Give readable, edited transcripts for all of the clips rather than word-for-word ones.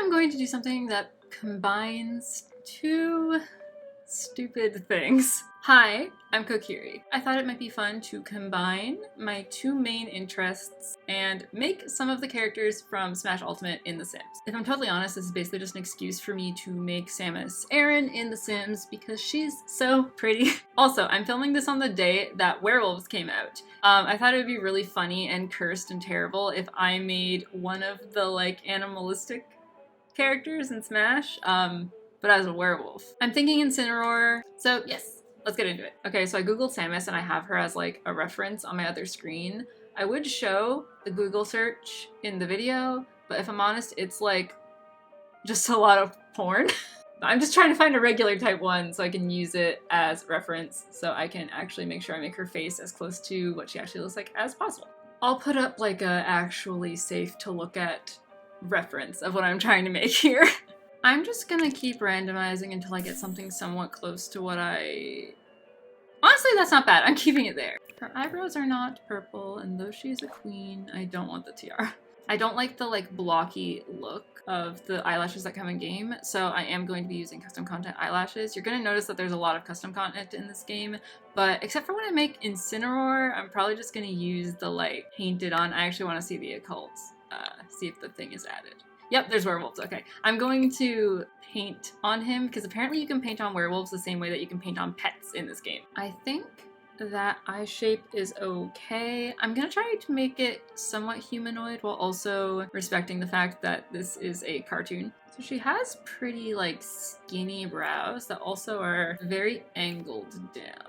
I'm going to do something that combines two stupid things. Hi, I'm Kokiri. I thought it might be fun to combine my two main interests and make some of the characters from Smash Ultimate in The Sims. If I'm totally honest, this is basically just an excuse for me to make Samus Aran in The Sims because she's so pretty. Also, I'm filming this on the day that Werewolves came out. I thought it would be really funny and cursed and terrible if I made one of the like animalistic characters in Smash, but as a werewolf. I'm thinking Incineroar, so yes, let's get into it. Okay, so I googled Samus and I have her as like a reference on my other screen. I would show the Google search in the video, but if I'm honest, it's like just a lot of porn. I'm just trying to find a regular type one so I can use it as reference so I can actually make sure I make her face as close to what she actually looks like as possible. I'll put up like a actually safe to look at reference of what I'm trying to make here. I'm just gonna keep randomizing until I get something somewhat close to what I... Honestly, that's not bad. I'm keeping it there. Her eyebrows are not purple, and though she's a queen, I don't want the tiara. I don't like the like blocky look of the eyelashes that come in game, so I am going to be using custom content eyelashes. You're gonna notice that there's a lot of custom content in this game, but except for when I make Incineroar, I'm probably just gonna use the like painted on. I actually want to see the occults, see if the thing is added. Yep, there's werewolves. Okay. I'm going to paint on him because apparently you can paint on werewolves the same way that you can paint on pets in this game. I think that eye shape is okay. I'm gonna try to make it somewhat humanoid while also respecting the fact that this is a cartoon. So she has pretty like skinny brows that also are very angled down.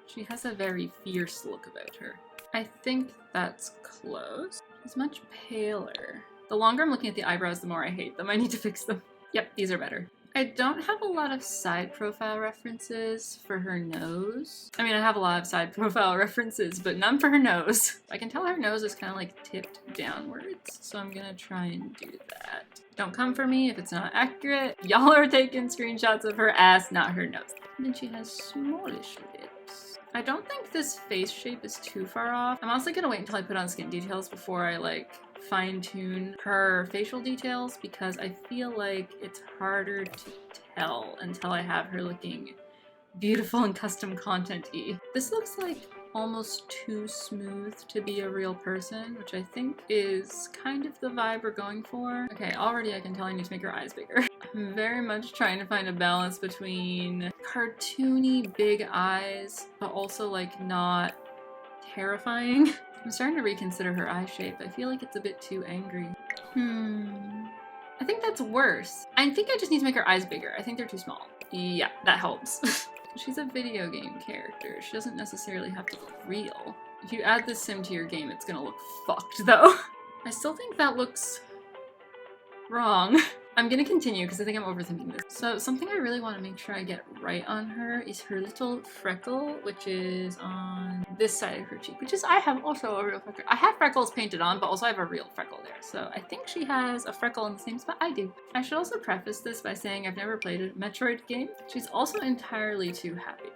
She has a very fierce look about her. I think that's close. She's much paler. The longer I'm looking at the eyebrows, the more I hate them. I need to fix them. Yep, these are better. I don't have a lot of side profile references for her nose. I mean, I have a lot of side profile references, but none for her nose. I can tell her nose is kind of like tipped downwards, so I'm gonna try and do that. Don't come for me if it's not accurate. Y'all are taking screenshots of her ass, not her nose. And then she has smallish lips. I don't think this face shape is too far off. I'm honestly gonna wait until I put on skin details before I like fine-tune her facial details because I feel like it's harder to tell until I have her looking beautiful and custom content-y. This looks like almost too smooth to be a real person, which I think is kind of the vibe we're going for. Okay, already I can tell I need to make her eyes bigger. I'm very much trying to find a balance between cartoony big eyes, but also like not terrifying. I'm starting to reconsider her eye shape. I feel like it's a bit too angry. I think that's worse. I think I just need to make her eyes bigger. I think they're too small. Yeah, that helps. She's a video game character. She doesn't necessarily have to look real. If you add this sim to your game, it's gonna look fucked though. I still think that looks wrong. I'm gonna continue because I think I'm overthinking this. So something I really want to make sure I get right on her is her little freckle, which is on this side of her cheek, which is, I have also a real freckle. I have freckles painted on, but also I have a real freckle there. So I think she has a freckle in the same spot I do. I should also preface this by saying I've never played a Metroid game. She's also entirely too happy.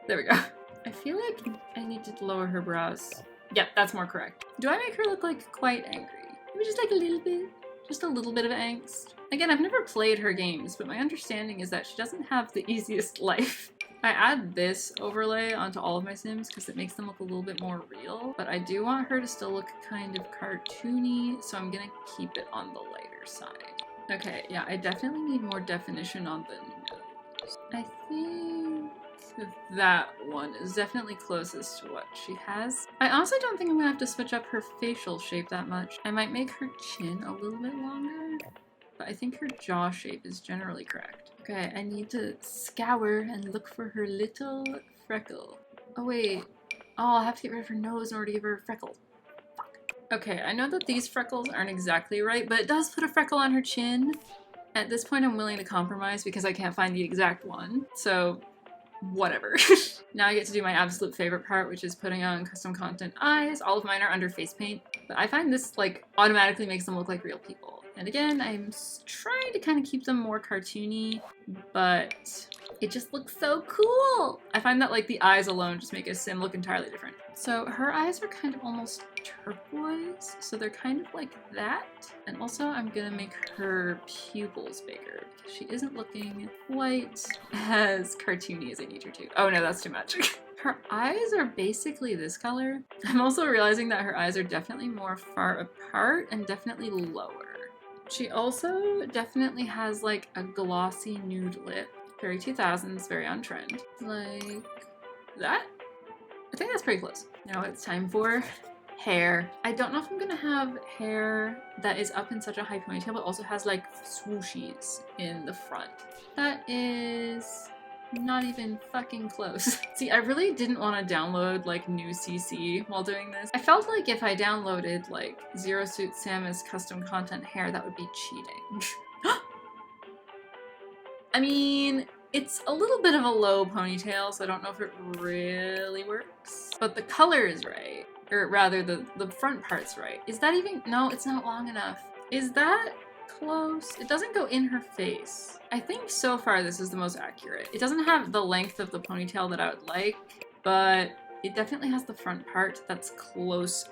There we go. I feel like I need to lower her brows. Yep, that's more correct. Do I make her look like quite angry? Maybe just like a little bit. Just a little bit of angst. Again, I've never played her games, but my understanding is that she doesn't have the easiest life. I add this overlay onto all of my Sims because it makes them look a little bit more real, but I do want her to still look kind of cartoony, so I'm gonna keep it on the lighter side. Okay, yeah, I definitely need more definition on the nose. I think that one is definitely closest to what she has. I honestly don't think I'm gonna have to switch up her facial shape that much. I might make her chin a little bit longer, but I think her jaw shape is generally correct. Okay, I need to scour and look for her little freckle. Oh wait, I'll have to get rid of her nose in order to give her a freckle. Fuck. Okay, I know that these freckles aren't exactly right, but it does put a freckle on her chin. At this point I'm willing to compromise because I can't find the exact one, so whatever. Now I get to do my absolute favorite part, which is putting on custom content eyes. All of mine are under face paint, but I find this like automatically makes them look like real people. And again, I'm trying to kind of keep them more cartoony, but It just looks so cool. I find that like the eyes alone just make a sim look entirely different. So her eyes are kind of almost turquoise, so they're kind of like that. And also I'm gonna make her pupils bigger because she isn't looking quite as cartoony as I need her to. Oh no, that's too much. Her eyes are basically this color. I'm also realizing that her eyes are definitely more far apart and definitely lower. She also definitely has like a glossy nude lip. Very 2000s, very on trend. Like that? I think that's pretty close. Now it's time for hair. I don't know if I'm gonna have hair that is up in such a high ponytail but also has like swooshies in the front. That is not even fucking close. See, I really didn't want to download like new CC while doing this. I felt like if I downloaded like Zero Suit Samus custom content hair, that would be cheating. I mean, it's a little bit of a low ponytail, so I don't know if it really works. But the color is right. Or rather, the front part's right. Is that even? No, it's not long enough. Is that close? It doesn't go in her face. I think so far this is the most accurate. It doesn't have the length of the ponytail that I would like, but it definitely has the front part that's closer.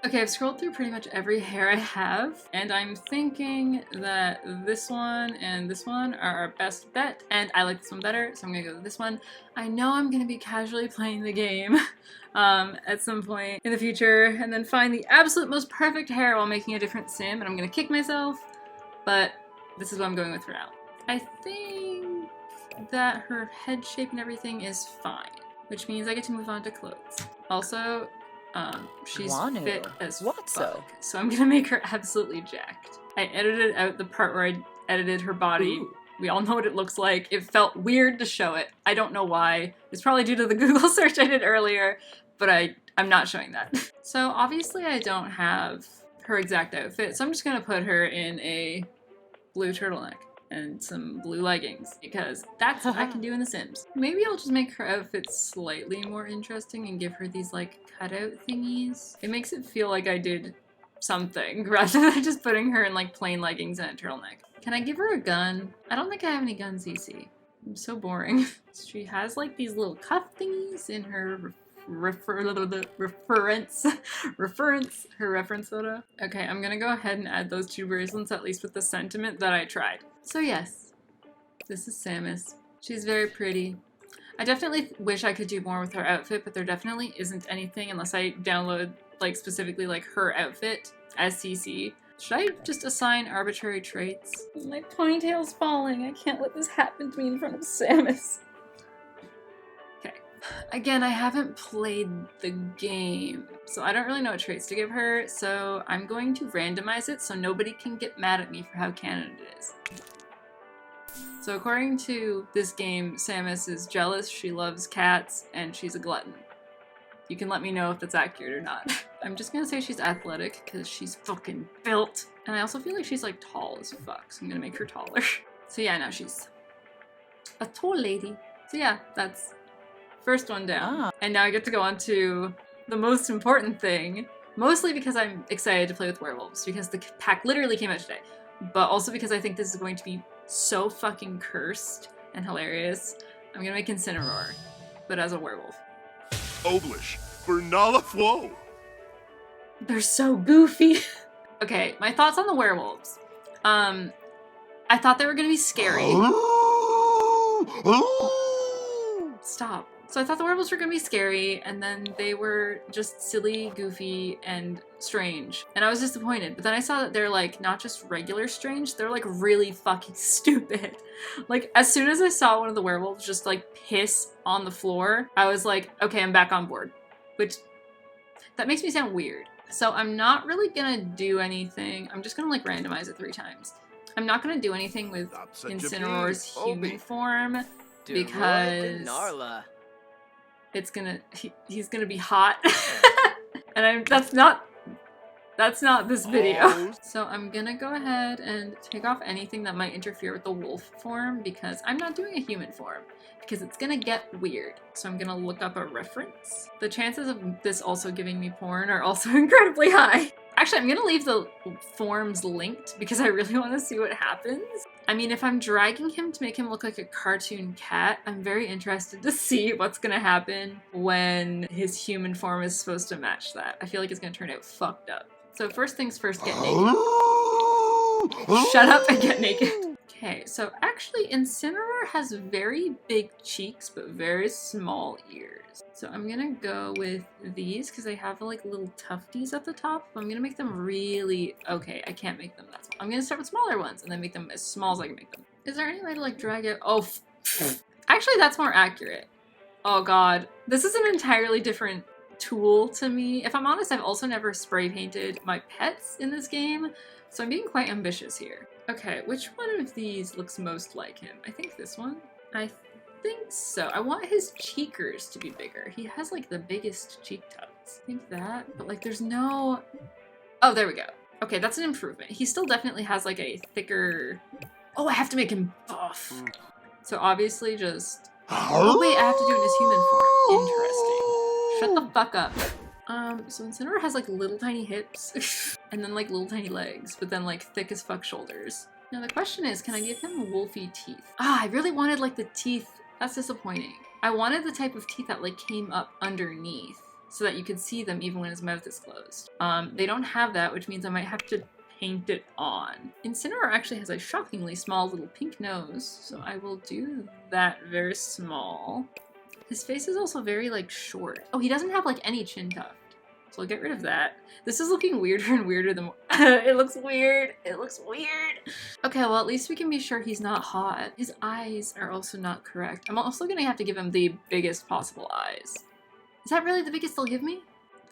Okay, I've scrolled through pretty much every hair I have, and I'm thinking that this one and this one are our best bet, and I like this one better, so I'm gonna go with this one. I know I'm gonna be casually playing the game at some point in the future, and then find the absolute most perfect hair while making a different sim, and I'm gonna kick myself, but this is what I'm going with for now. I think that her head shape and everything is fine, which means I get to move on to clothes. Also, she's fit as fuck, so I'm gonna make her absolutely jacked. I edited out the part where I edited her body. Ooh. We all know what it looks like. It felt weird to show it. I don't know why. It's probably due to the Google search I did earlier, but I'm not showing that. So obviously I don't have her exact outfit, so I'm just gonna put her in a blue turtleneck and some blue leggings, because that's what I can do in The Sims. Maybe I'll just make her outfit slightly more interesting and give her these like cutout thingies. It makes it feel like I did something rather than just putting her in like plain leggings and a turtleneck. Can I give her a gun? I don't think I have any guns, CC. I'm so boring. She has like these little cuff thingies in her reference photo. Okay, I'm gonna go ahead and add those two bracelets, at least with the sentiment that I tried. So yes, this is Samus. She's very pretty. I definitely wish I could do more with her outfit, but there definitely isn't anything unless I download like specifically like her outfit as CC. Should I just assign arbitrary traits? My ponytail's falling. I can't let this happen to me in front of Samus. Again, I haven't played the game, so I don't really know what traits to give her, so I'm going to randomize it so nobody can get mad at me for how canon it is. So according to this game, Samus is jealous, she loves cats, and she's a glutton. You can let me know if that's accurate or not. I'm just gonna say she's athletic, because she's fucking built. And I also feel like she's like tall as fuck, so I'm gonna make her taller. So yeah, now she's a tall lady. So yeah, that's first one down. And now I get to go on to the most important thing, mostly because I'm excited to play with werewolves, because the pack literally came out today, but also because I think this is going to be so fucking cursed and hilarious. I'm gonna make Incineroar, but as a werewolf. Oblish, Bernala Flow. They're so goofy. Okay, my thoughts on the werewolves. I thought they were gonna be scary. Stop. So I thought the werewolves were gonna be scary, and then they were just silly, goofy, and strange. And I was disappointed. But then I saw that they're like not just regular strange, they're like really fucking stupid. Like as soon as I saw one of the werewolves just like piss on the floor, I was like, okay, I'm back on board. Which, that makes me sound weird. So I'm not really gonna do anything. I'm just gonna like randomize it 3 times. I'm not gonna do anything with Incineroar's human form because it's gonna he's gonna be hot. And that's not this video. So I'm gonna go ahead and take off anything that might interfere with the wolf form because I'm not doing a human form because it's gonna get weird. So I'm gonna look up a reference. The chances of this also giving me porn are also incredibly high. Actually, I'm gonna leave the forms linked because I really want to see what happens. I mean, if I'm dragging him to make him look like a cartoon cat, I'm very interested to see what's gonna happen when his human form is supposed to match that. I feel like it's gonna turn out fucked up. So first things first, get naked. Shut up and get naked. Okay, so actually Incineroar has very big cheeks but very small ears. So I'm gonna go with these because they have like little tufties at the top. I'm gonna make them really... Okay, I can't make them that small. I'm gonna start with smaller ones and then make them as small as I can make them. Is there any way to like drag it? Oh, actually that's more accurate. Oh god, this is an entirely different tool to me. If I'm honest, I've also never spray painted my pets in this game, so I'm being quite ambitious here. Okay, which one of these looks most like him? I think this one. I think so. I want his cheekers to be bigger. He has like the biggest cheek tufts. I think that, but like there's no... Oh, there we go. Okay, that's an improvement. He still definitely has like a thicker... Oh, I have to make him buff. So obviously just... Oh wait, I have to do it in his human form. Interesting. Shut the fuck up. So Incineroar has like little tiny hips and then like little tiny legs, but then like thick as fuck shoulders. Now the question is, can I give him wolfy teeth? Ah, I really wanted like the teeth. That's disappointing. I wanted the type of teeth that like came up underneath so that you could see them even when his mouth is closed. They don't have that, which means I might have to paint it on. Incineroar actually has a shockingly small little pink nose, so I will do that very small. His face is also very, like, short. Oh, he doesn't have, like, any chin tuft. So I'll get rid of that. This is looking weirder and weirder the more... It looks weird. It looks weird. Okay, well, at least we can be sure he's not hot. His eyes are also not correct. I'm also gonna have to give him the biggest possible eyes. Is that really the biggest they'll give me?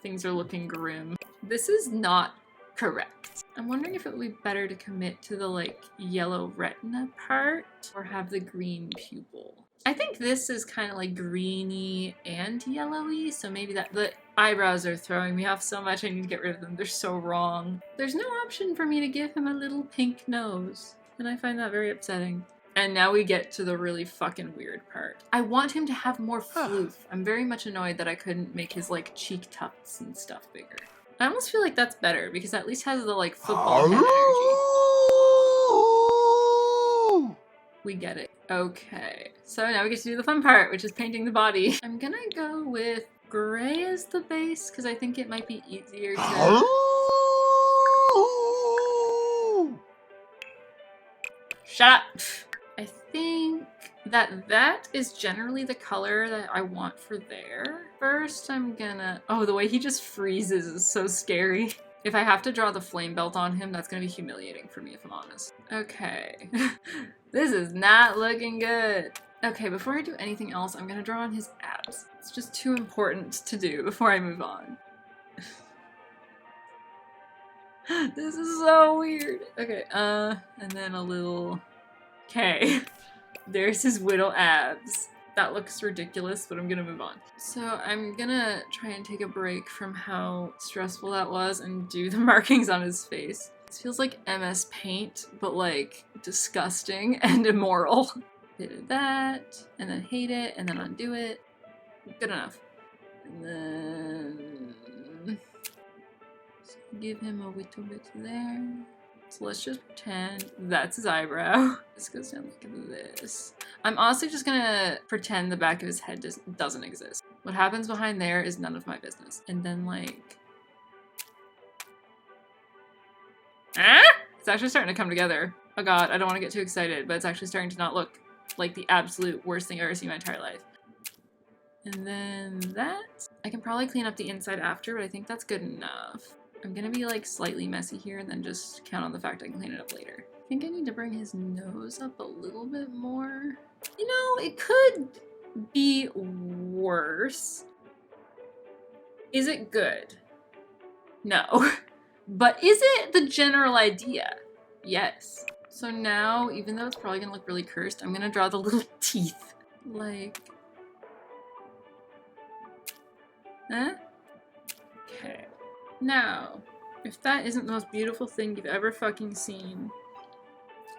Things are looking grim. This is not correct. I'm wondering if it would be better to commit to the, like, yellow retina part or have the green pupil. I think this is kind of like greeny and yellowy, so maybe that... The eyebrows are throwing me off so much, I need to get rid of them. They're so wrong. There's no option for me to give him a little pink nose, and I find that very upsetting. And now we get to the really fucking weird part. I want him to have more floof. I'm very much annoyed that I couldn't make his like cheek tufts and stuff bigger. I almost feel like that's better, because at least has the like football head energy. We get it. Okay, so now we get to do the fun part, which is painting the body. I'm gonna go with gray as the base, because I think it might be easier to... Shut up! I think that is generally the color that I want for there. First, I'm gonna... Oh, the way he just freezes is so scary. If I have to draw the flame belt on him, that's gonna be humiliating for me, if I'm honest. Okay. This is not looking good. Okay, before I do anything else, I'm gonna draw on his abs. It's just too important to do before I move on. This is so weird. Okay, and then a little... Okay. There's his little abs. That looks ridiculous, but I'm gonna move on. So I'm gonna try and take a break from how stressful that was and do the markings on his face. This feels like MS Paint, but like disgusting and immoral. Bit of that, and then hate it, and then undo it. Good enough. And then give him a little bit there. So let's just pretend that's his eyebrow. This goes down like this. I'm honestly just gonna pretend the back of his head doesn't exist. What happens behind there is none of my business. And then like... Ah! It's actually starting to come together. Oh god, I don't want to get too excited, but it's actually starting to not look like the absolute worst thing I've ever seen in my entire life. And then that. I can probably clean up the inside after, but I think that's good enough. I'm gonna be like slightly messy here and then just count on the fact I can clean it up later. I think I need to bring his nose up a little bit more. You know, it could be worse. Is it good? No. But is it the general idea? Yes. So now, even though it's probably gonna look really cursed, I'm gonna draw the little teeth. Like... Huh? Okay. Now, if that isn't the most beautiful thing you've ever fucking seen,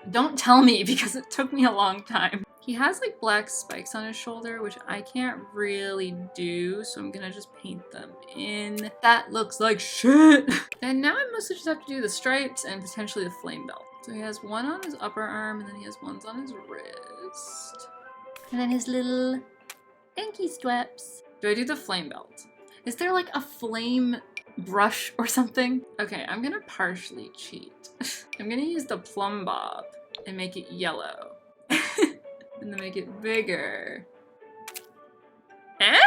don't tell me because it took me a long time. He has like black spikes on his shoulder, which I can't really do, so I'm gonna just paint them in. That looks like shit! And now I mostly just have to do the stripes and potentially the flame belt. So he has one on his upper arm, and then he has ones on his wrist. And then his little ankle straps. Do I do the flame belt? Is there like a flame brush or something? Okay, I'm gonna partially cheat. I'm gonna use the plumb bob and make it yellow. And then make it bigger. Eh?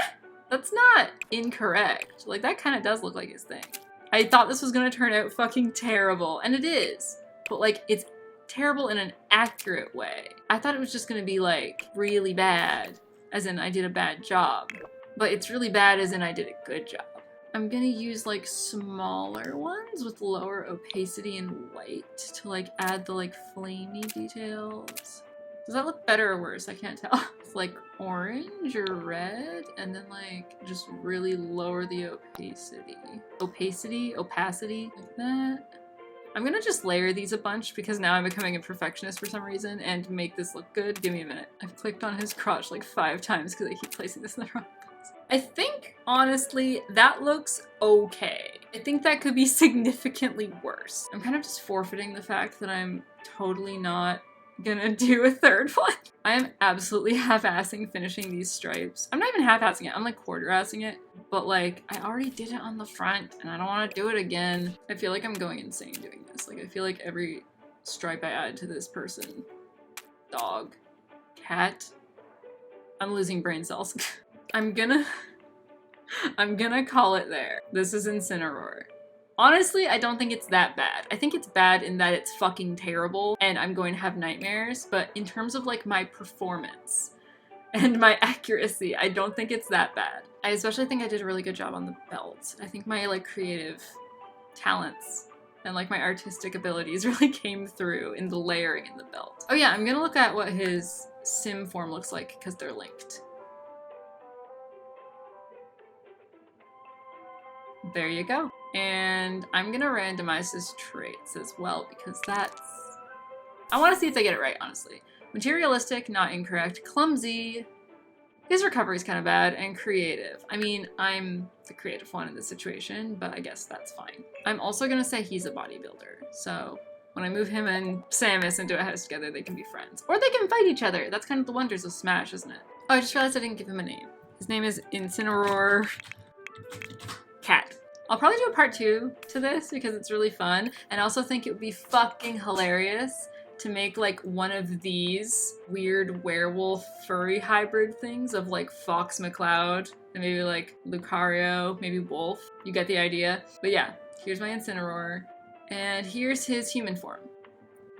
That's not incorrect. Like, that kind of does look like his thing. I thought this was gonna turn out fucking terrible, and it is. But like, it's terrible in an accurate way. I thought it was just gonna be like really bad, as in I did a bad job. But it's really bad as in I did a good job. I'm gonna use like smaller ones with lower opacity and white to like add the like flamey details. Does that look better or worse? I can't tell. It's like orange or red, and then like just really lower the opacity. Opacity, like that. I'm gonna just layer these a bunch because now I'm becoming a perfectionist for some reason and make this look good. Give me a minute. I've clicked on his crotch like 5 times because I keep placing this in the wrong place. I think, honestly, that looks okay. I think that could be significantly worse. I'm kind of just forfeiting the fact that I'm totally not gonna do a third one. I am absolutely half-assing finishing these stripes. I'm not even half-assing it, I'm like quarter-assing it. But like, I already did it on the front and I don't want to do it again. I feel like I'm going insane doing this. Like, I feel like every stripe I add to this person, dog, cat, I'm losing brain cells. I'm gonna call it there. This is Incineroar. Honestly, I don't think it's that bad. I think it's bad in that it's fucking terrible and I'm going to have nightmares, but in terms of like my performance and my accuracy, I don't think it's that bad. I especially think I did a really good job on the belt. I think my like creative talents and like my artistic abilities really came through in the layering in the belt. Oh yeah, I'm gonna look at what his sim form looks like because they're linked. There you go. And I'm gonna randomize his traits as well because that's... I want to see if I get it right, honestly. Materialistic, not incorrect. Clumsy. His recovery is kind of bad. And creative. I mean, I'm the creative one in this situation, but I guess that's fine. I'm also gonna say he's a bodybuilder. So when I move him and Samus into a house together, they can be friends. Or they can fight each other. That's kind of the wonders of Smash, isn't it? Oh, I just realized I didn't give him a name. His name is Incineroar Cat. I'll probably do a part 2 to this because it's really fun. And I also think it would be fucking hilarious to make like one of these weird werewolf furry hybrid things of like Fox McCloud and maybe like Lucario, maybe Wolf. You get the idea. But yeah, here's my Incineroar. And here's his human form.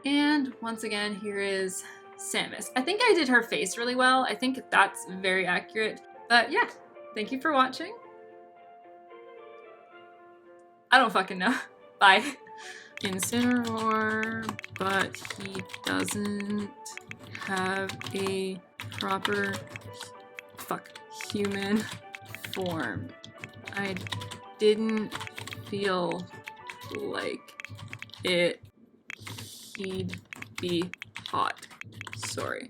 And once again, here is Samus. I think I did her face really well. I think that's very accurate. But yeah, thank you for watching. I don't fucking know. Bye. Incineroar, but he doesn't have a proper human form. I didn't feel like it. He'd be hot. Sorry.